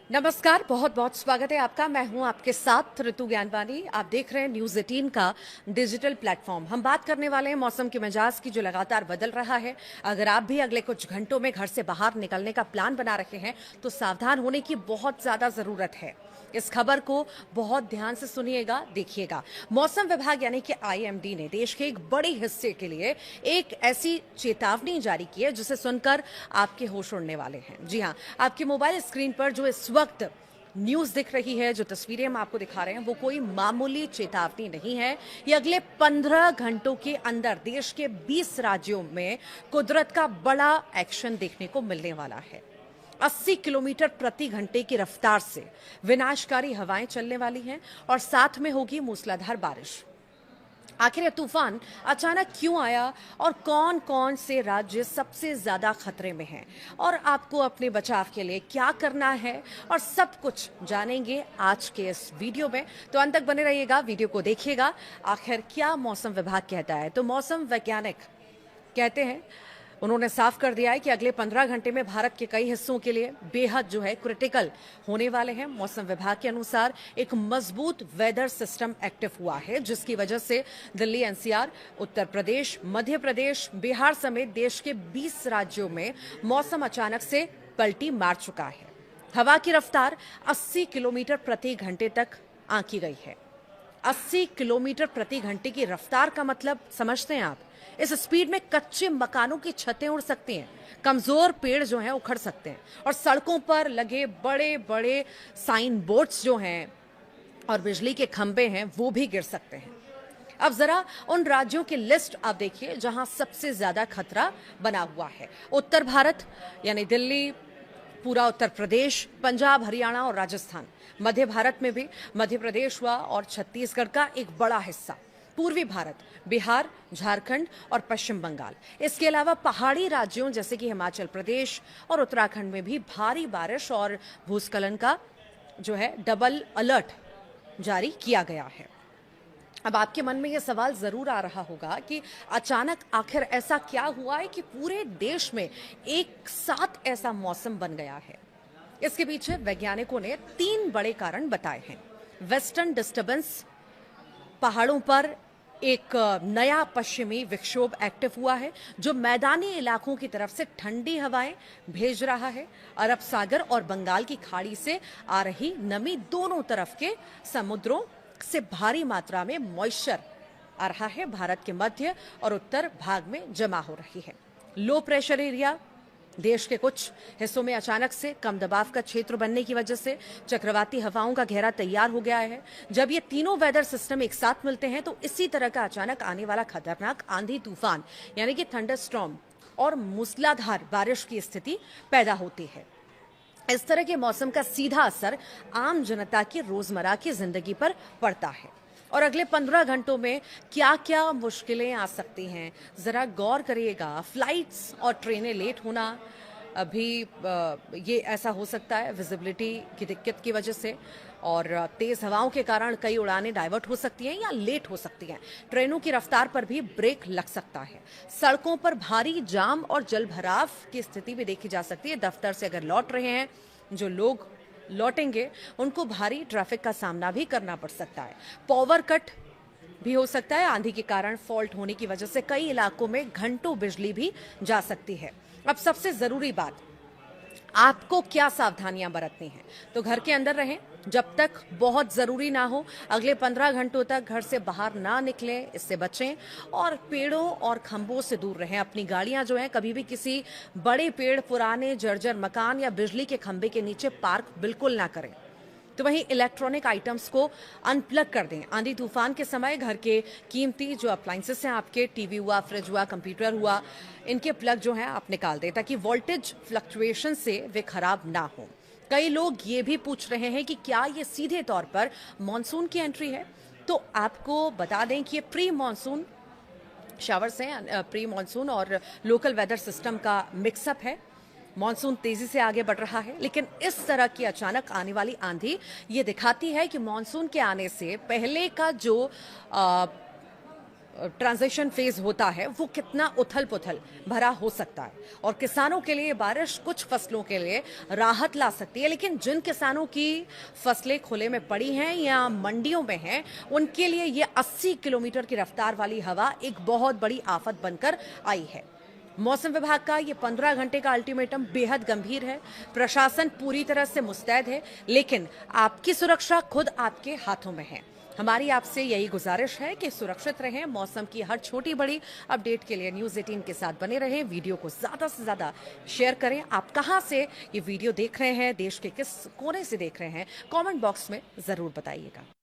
नमस्कार, बहुत बहुत स्वागत है आपका। मैं हूं आपके साथ ऋतु ज्ञानवानी। आप देख रहे हैं न्यूज 18 का डिजिटल प्लेटफॉर्म। हम बात करने वाले हैं मौसम के मिजाज की, जो लगातार बदल रहा है। अगर आप भी अगले कुछ घंटों में घर से बाहर निकलने का प्लान बना रहे हैं तो सावधान होने की बहुत ज्यादा जरूरत है। इस खबर को बहुत ध्यान से सुनिएगा, देखिएगा। मौसम विभाग यानी कि आईएमडी ने देश के एक बड़े हिस्से के लिए एक ऐसी चेतावनी जारी की है जिसे सुनकर आपके होश उड़ने वाले हैं। जी हां, आपके मोबाइल स्क्रीन पर जो इस वक्त न्यूज दिख रही है, जो तस्वीरें हम आपको दिखा रहे हैं, वो कोई मामूली चेतावनी नहीं है। ये अगले 15 घंटों के अंदर देश के 20 राज्यों में कुदरत का बड़ा एक्शन देखने को मिलने वाला है। 80 किलोमीटर प्रति घंटे की रफ्तार से विनाशकारी हवाएं चलने वाली हैं और साथ में होगी मूसलाधार बारिश। आखिर यह तूफान अचानक क्यों आया और कौन कौन से राज्य सबसे ज्यादा खतरे में हैं और आपको अपने बचाव के लिए क्या करना है, और सब कुछ जानेंगे आज के इस वीडियो में। तो अंत तक बने रहिएगा, वीडियो को देखिएगा। आखिर क्या मौसम विभाग कहता है? तो मौसम वैज्ञानिक कहते हैं, उन्होंने साफ कर दिया है कि अगले 15 घंटे में भारत के कई हिस्सों के लिए बेहद क्रिटिकल होने वाले हैं। मौसम विभाग के अनुसार एक मजबूत वेदर सिस्टम एक्टिव हुआ है, जिसकी वजह से दिल्ली, एनसीआर, उत्तर प्रदेश, मध्य प्रदेश, बिहार समेत देश के 20 राज्यों में मौसम अचानक से पलटी मार चुका है। हवा की रफ्तार 80 किलोमीटर प्रति घंटे तक आंकी गई है। 80 किलोमीटर प्रति घंटे की रफ्तार का मतलब समझते हैं आप? इस स्पीड में कच्चे मकानों की छतें उड़ सकती हैं, कमजोर पेड़ जो हैं उखड़ सकते हैं, और सड़कों पर लगे बड़े बड़े साइन बोर्ड्स जो हैं और बिजली के खंभे हैं वो भी गिर सकते हैं। अब जरा उन राज्यों की लिस्ट आप देखिए जहां सबसे ज्यादा खतरा बना हुआ है। उत्तर भारत यानी दिल्ली, पूरा उत्तर प्रदेश, पंजाब, हरियाणा और राजस्थान। मध्य भारत में भी मध्य प्रदेश हुआ और छत्तीसगढ़ का एक बड़ा हिस्सा। पूर्वी भारत, बिहार, झारखंड और पश्चिम बंगाल। इसके अलावा पहाड़ी राज्यों जैसे कि हिमाचल प्रदेश और उत्तराखंड में भी भारी बारिश और भूस्खलन का डबल अलर्ट जारी किया गया है। अब आपके मन में यह सवाल जरूर आ रहा होगा कि अचानक आखिर ऐसा क्या हुआ है कि पूरे देश में एक साथ ऐसा मौसम बन गया है। इसके पीछे वैज्ञानिकों ने 3 बड़े कारण बताए हैं। वेस्टर्न डिस्टर्बेंस, पहाड़ों पर एक नया पश्चिमी विक्षोभ एक्टिव हुआ है जो मैदानी इलाकों की तरफ से ठंडी हवाएं भेज रहा है। अरब सागर और बंगाल की खाड़ी से आ रही नमी दोनों तरफ के समुद्रों से भारी मात्रा में मॉइस्चर आ रहा है, भारत के मध्य और उत्तर भाग में जमा हो रही है। लो प्रेशर एरिया देश के कुछ हिस्सों में अचानक से कम दबाव का क्षेत्र बनने की वजह से चक्रवाती हवाओं का घेरा तैयार हो गया है। जब ये तीनों वेदर सिस्टम एक साथ मिलते हैं तो इसी तरह का अचानक आने वाला खतरनाक आंधी तूफान यानी कि थंडर स्टॉर्म और मूसलाधार बारिश की स्थिति पैदा होती है। इस तरह के मौसम का सीधा असर आम जनता की रोजमर्रा की जिंदगी पर पड़ता है। और अगले 15 घंटों में क्या क्या मुश्किलें आ सकती हैं, जरा गौर करिएगा। फ्लाइट्स और ट्रेनें लेट होना, अभी ये ऐसा हो सकता है विजिबिलिटी की दिक्कत की वजह से, और तेज हवाओं के कारण कई उड़ानें डाइवर्ट हो सकती हैं या लेट हो सकती हैं। ट्रेनों की रफ्तार पर भी ब्रेक लग सकता है। सड़कों पर भारी जाम और जलभराव की स्थिति भी देखी जा सकती है। दफ्तर से अगर लौट रहे हैं जो लोग लौटेंगे उनको भारी ट्रैफिक का सामना भी करना पड़ सकता है। पावर कट भी हो सकता है। आंधी के कारण फॉल्ट होने की वजह से कई इलाकों में घंटों बिजली भी जा सकती है। अब सबसे जरूरी बात, आपको क्या सावधानियां बरतनी हैं? तो घर के अंदर रहें जब तक बहुत जरूरी ना हो। अगले 15 घंटों तक घर से बाहर ना निकलें, इससे बचें। और पेड़ों और खंभों से दूर रहें। अपनी गाड़ियां जो हैं कभी भी किसी बड़े पेड़, पुराने जर्जर मकान या बिजली के खंभे के नीचे पार्क बिल्कुल ना करें। तो वहीं इलेक्ट्रॉनिक आइटम्स को अनप्लग कर दें। आंधी तूफान के समय घर के कीमती जो अप्लायंसेस हैं, आपके टीवी हुआ, फ्रिज हुआ, कंप्यूटर हुआ, इनके प्लग जो हैं आप निकाल दें ताकि वोल्टेज फ्लक्चुएशन से वे खराब ना हो। कई लोग ये भी पूछ रहे हैं कि क्या ये सीधे तौर पर मॉनसून की एंट्री है? तो आपको बता दें कि ये प्री मॉनसून शावर्स हैं, प्री मॉनसून और लोकल वेदर सिस्टम का मिक्सअप है। मॉनसून तेजी से आगे बढ़ रहा है, लेकिन इस तरह की अचानक आने वाली आंधी ये दिखाती है कि मॉनसून के आने से पहले का जो ट्रांजिशन फेज होता है वो कितना उथल पुथल भरा हो सकता है। और किसानों के लिए बारिश कुछ फसलों के लिए राहत ला सकती है, लेकिन जिन किसानों की फसलें खुले में पड़ी हैं या मंडियों में हैं, उनके लिए ये 80 किलोमीटर की रफ्तार वाली हवा एक बहुत बड़ी आफत बनकर आई है। मौसम विभाग का ये 15 घंटे का अल्टीमेटम बेहद गंभीर है। प्रशासन पूरी तरह से मुस्तैद है, लेकिन आपकी सुरक्षा खुद आपके हाथों में है। हमारी आपसे यही गुजारिश है कि सुरक्षित रहें। मौसम की हर छोटी बड़ी अपडेट के लिए न्यूज़ 18 के साथ बने रहें। वीडियो को ज़्यादा से ज़्यादा शेयर करें। आप कहां से ये वीडियो देख रहे हैं, देश के किस कोने से देख रहे हैं, कमेंट बॉक्स में ज़रूर बताइएगा।